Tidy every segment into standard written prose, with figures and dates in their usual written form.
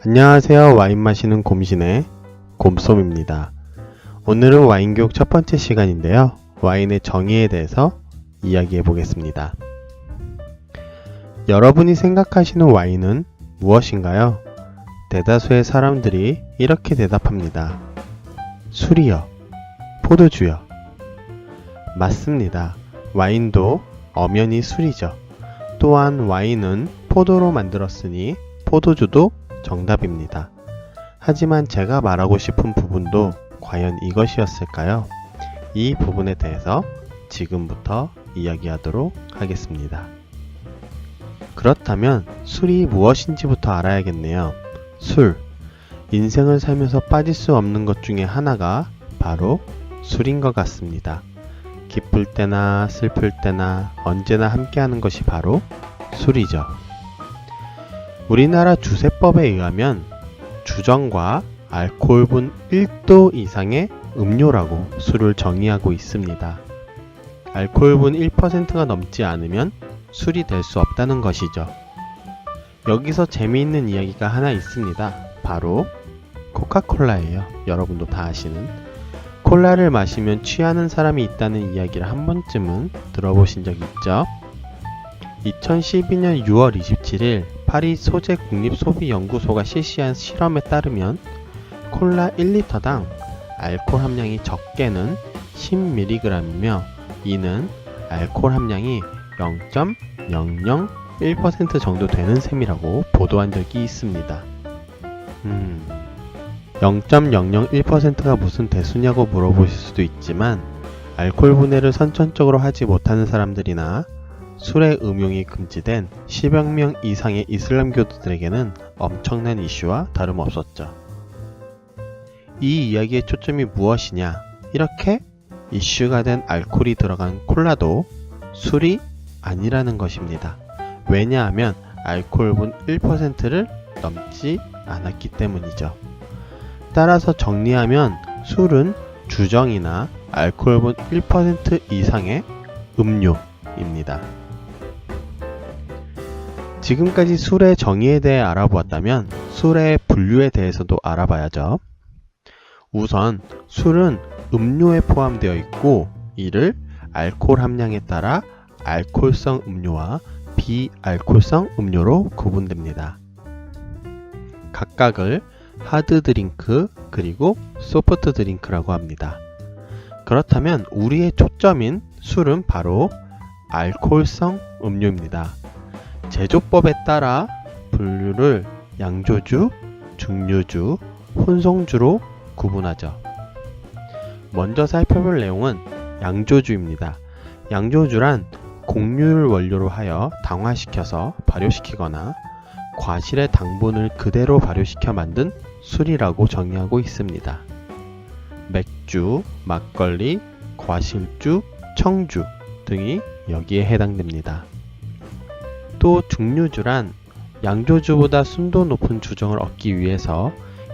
안녕하세요. 와인 마시는 곰신의 곰솜입니다. 오늘은 와인교육 첫 번째 시간인데요. 와인의 정의에 대해서 이야기해 보겠습니다. 여러분이 생각하시는 와인은 무엇인가요? 대다수의 사람들이 이렇게 대답합니다. 술이요. 포도주요. 맞습니다. 와인도 엄연히 술이죠. 또한 와인은 포도로 만들었으니 포도주도 정답입니다. 하지만 제가 말하고 싶은 부분도 과연 이것이었을까요? 이 부분에 대해서 지금부터 이야기하도록 하겠습니다. 그렇다면 술이 무엇인지부터 알아야겠네요. 술. 인생을 살면서 빠질 수 없는 것 중에 하나가 바로 술인 것 같습니다. 기쁠 때나 슬플 때나 언제나 함께하는 것이 바로 술이죠. 우리나라 주세법에 의하면 주정과 알코올분 1도 이상의 음료라고 술을 정의하고 있습니다. 알코올분 1%가 넘지 않으면 술이 될 수 없다는 것이죠. 여기서 재미있는 이야기가 하나 있습니다. 바로 코카콜라예요. 여러분도 다 아시는. 콜라를 마시면 취하는 사람이 있다는 이야기를 한 번쯤은 들어보신 적 있죠? 2012년 6월 27일 파리 소재 국립소비연구소가 실시한 실험에 따르면 콜라 1리터당 알코올 함량이 적게는 10mg이며 이는 알코올 함량이 0.001% 정도 되는 셈이라고 보도한 적이 있습니다. 0.001%가 무슨 대수냐고 물어보실 수도 있지만 알코올 분해를 선천적으로 하지 못하는 사람들이나 술의 음용이 금지된 10여 명 이상의 이슬람교도들에게는 엄청난 이슈와 다름없었죠. 이 이야기의 초점이 무엇이냐? 이렇게 이슈가 된 알코올이 들어간 콜라도 술이 아니라는 것입니다. 왜냐하면 알코올분 1%를 넘지 않았기 때문이죠. 따라서 정리하면 술은 주정이나 알코올분 1% 이상의 음료입니다. 지금까지 술의 정의에 대해 알아보았다면 술의 분류에 대해서도 알아봐야죠. 우선 술은 음료에 포함되어 있고 이를 알코올 함량에 따라 알코올성 음료와 비알코올성 음료로 구분됩니다. 각각을 하드 드링크 그리고 소프트 드링크라고 합니다. 그렇다면 우리의 초점인 술은 바로 알코올성 음료입니다. 제조법에 따라 분류를 양조주, 증류주, 혼성주로 구분하죠. 먼저 살펴볼 내용은 양조주입니다. 양조주란 곡류를 원료로 하여 당화시켜서 발효시키거나 과실의 당분을 그대로 발효시켜 만든 술이라고 정의하고 있습니다. 맥주, 막걸리, 과실주, 청주 등이 여기에 해당됩니다. 또 증류주란 양조주보다 순도 높은 주정을 얻기 위해서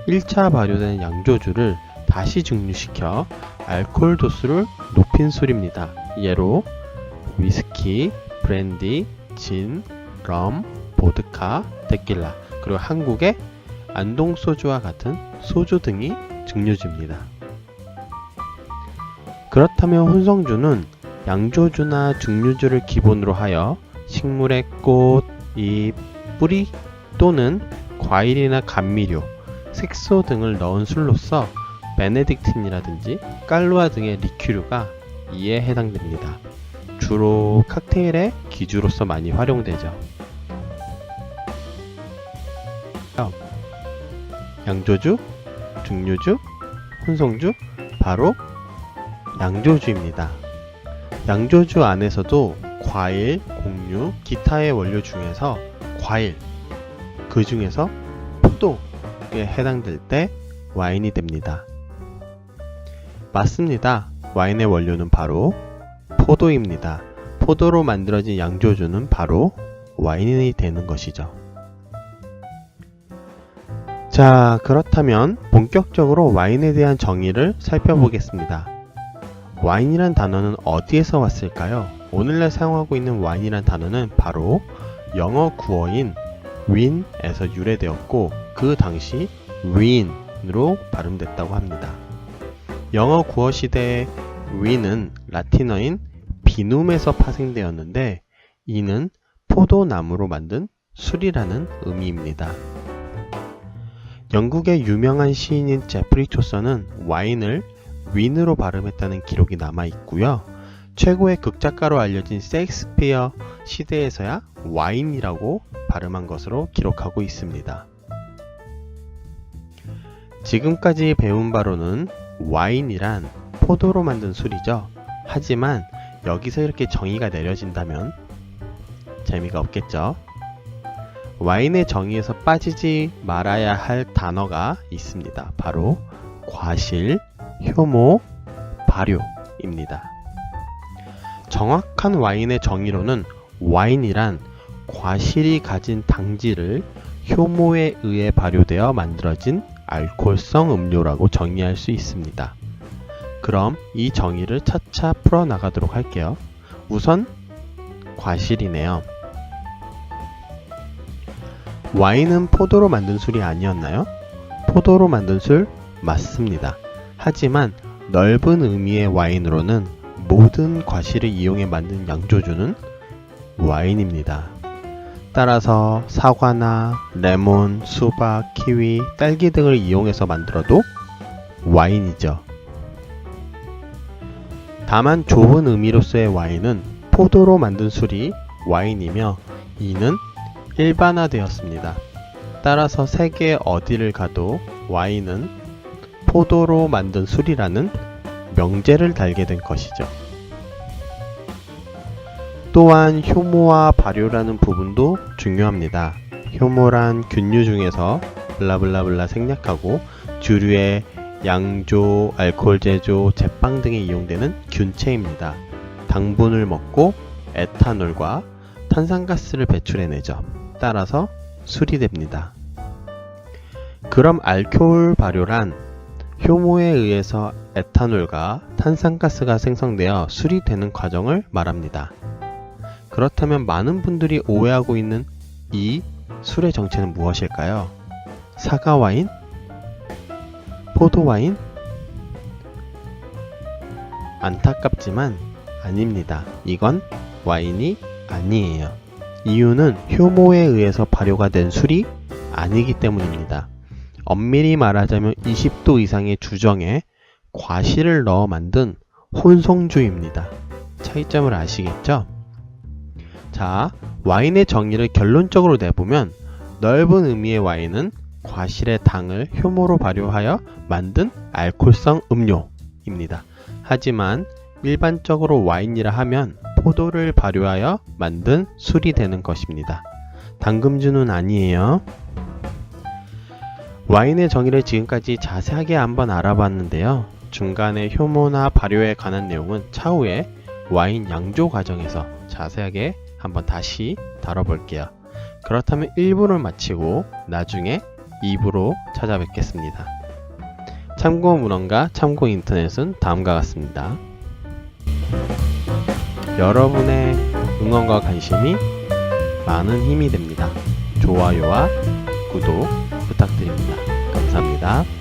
1차 발효된 양조주를 다시 증류시켜 알코올 도수를 높인 술입니다. 예로 위스키, 브랜디, 진, 럼, 보드카, 데킬라, 그리고 한국의 안동소주와 같은 소주 등이 증류주입니다. 그렇다면 혼성주는 양조주나 증류주를 기본으로 하여 식물의 꽃, 잎, 뿌리 또는 과일이나 감미료, 색소 등을 넣은 술로서 베네딕틴이라든지 깔루아 등의 리큐르가 이에 해당됩니다. 주로 칵테일의 기주로서 많이 활용되죠. 양조주, 증류주, 혼성주, 바로 양조주입니다. 양조주 안에서도 과일, 곡류, 기타의 원료 중에서 과일, 그 중에서 포도에 해당될 때 와인이 됩니다. 맞습니다. 와인의 원료는 바로 포도입니다. 포도로 만들어진 양조주는 바로 와인이 되는 것이죠. 자, 그렇다면 본격적으로 와인에 대한 정의를 살펴보겠습니다. 와인이란 단어는 어디에서 왔을까요? 오늘날 사용하고 있는 와인이란 단어는 바로 영어 구어인 윈에서 유래되었고 그 당시 위인으로 발음됐다고 합니다. 영어 구어 시대의 위는 라틴어인 비눔에서 파생되었는데 이는 포도나무로 만든 술이라는 의미입니다. 영국의 유명한 시인인 제프리 초서는 와인을 윈으로 발음했다는 기록이 남아 있고요. 최고의 극작가로 알려진 셰익스피어 시대에서야 와인이라고 발음한 것으로 기록하고 있습니다. 지금까지 배운 바로는 와인이란 포도로 만든 술이죠. 하지만 여기서 이렇게 정의가 내려진다면 재미가 없겠죠. 와인의 정의에서 빠지지 말아야 할 단어가 있습니다. 바로 과실, 효모, 발효입니다. 정확한 와인의 정의로는 와인이란 과실이 가진 당질을 효모에 의해 발효되어 만들어진 알코올성 음료라고 정의할 수 있습니다. 그럼 이 정의를 차차 풀어나가도록 할게요. 우선 과실이네요. 와인은 포도로 만든 술이 아니었나요? 포도로 만든 술 맞습니다. 하지만 넓은 의미의 와인으로는 모든 과실을 이용해 만든 양조주는 와인입니다. 따라서 사과나 레몬, 수박, 키위, 딸기 등을 이용해서 만들어도 와인이죠. 다만 좁은 의미로서의 와인은 포도로 만든 술이 와인이며 이는 일반화되었습니다. 따라서 세계 어디를 가도 와인은 포도로 만든 술이라는 명제를 달게 된 것이죠. 또한 효모와 발효라는 부분도 중요합니다. 효모란 균류 중에서 블라블라블라 생략하고 주류의 양조, 알코올 제조, 제빵 등에 이용되는 균체입니다. 당분을 먹고 에탄올과 탄산가스를 배출해내죠. 따라서 술이 됩니다. 그럼 알코올 발효란 효모에 의해서 에탄올과 탄산가스가 생성되어 술이 되는 과정을 말합니다. 그렇다면 많은 분들이 오해하고 있는 이 술의 정체는 무엇일까요? 사과와인? 포도와인? 안타깝지만 아닙니다. 이건 와인이 아니에요. 이유는 효모에 의해서 발효가 된 술이 아니기 때문입니다. 엄밀히 말하자면 20도 이상의 주정에 과실을 넣어 만든 혼성주입니다. 차이점을 아시겠죠? 자, 와인의 정의를 결론적으로 내보면 넓은 의미의 와인은 과실의 당을 효모로 발효하여 만든 알코올성 음료입니다. 하지만 일반적으로 와인이라 하면 포도를 발효하여 만든 술이 되는 것입니다. 당금주는 아니에요. 와인의 정의를 지금까지 자세하게 한번 알아봤는데요. 중간에 효모나 발효에 관한 내용은 차후에 와인 양조 과정에서 자세하게 한번 다시 다뤄볼게요. 그렇다면 1부를 마치고 나중에 2부로 찾아뵙겠습니다. 참고 문헌과 참고 인터넷은 다음과 같습니다. 여러분의 응원과 관심이 많은 힘이 됩니다. 좋아요와 구독 부탁드립니다. 감사합니다.